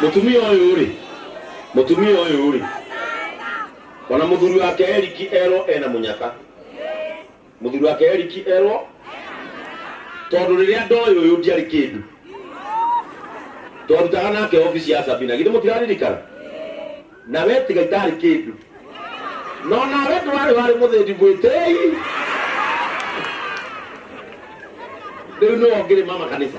mutumia uyu ri mutumia uyu ri ona muthuri wake Eriki ero ena munyaka muthuri wake Eriki ero tondu riria ndoyo uyu ndiari kindu twarutaga nake ofisi ya Sabina githe mutiraririkana na we tiga itari kindu no na we twari muthendi mwitei riu no ongire mama kanisa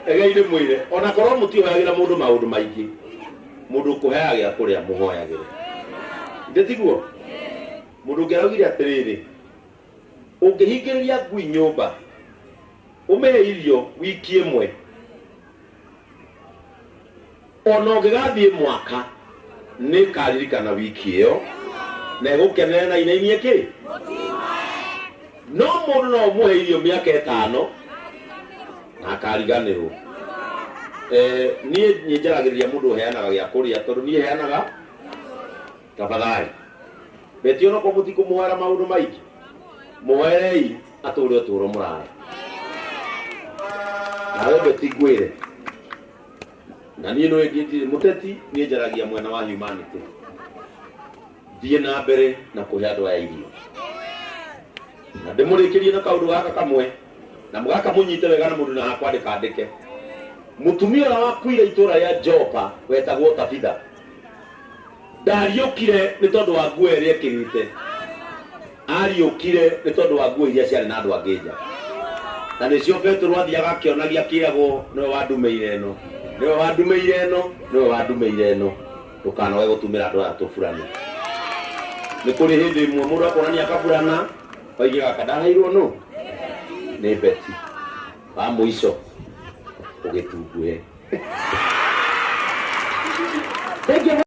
egeire mwire ona korwo mutioyagira mundu maundu maingi mundu kuheaga gya kuria muhoyagire ndetiguo mundu ngeraugire atiriri ungihingiriria ngui nyumba umehe irio wiki imwe ona ungigathie mwaka ni karirikana wiki iyo na gukenera na inainie ki no mundu no muhe irio miaka 5 na kariganirwo nie nyenjaragiriria mundu heanaga gya kuria tondu nie heanaga tafadhali betio no komuti kumuhara maundu maingi muherei ature uturo Muraya nawe beti gwire na nie no ngiti muteti nie njaragia mwena wa humanity thie na mbere na kuhe andu aya irio na ndimurikirie na kaundu gaka kamwe na mugaka munyite wega na mundu na akwandika andike mutumia wakuire itura ya Jopa wetagwo Tabitha ndariukire ni tondu wa nguo iria ekirite ariukire ni tondu wa nguo iria ciari na andu angija na nicio Petro athiaga akionagia kiago niwe wandumeire eno niwe wandumeire eno niwe wandumeire eno tukanoe gutumira andu aya tufurani ni kuri hindi imwe mundu akonania akafurana oigiga kadahairwo no ni Betty wa muico ugitunguhe. Thank you.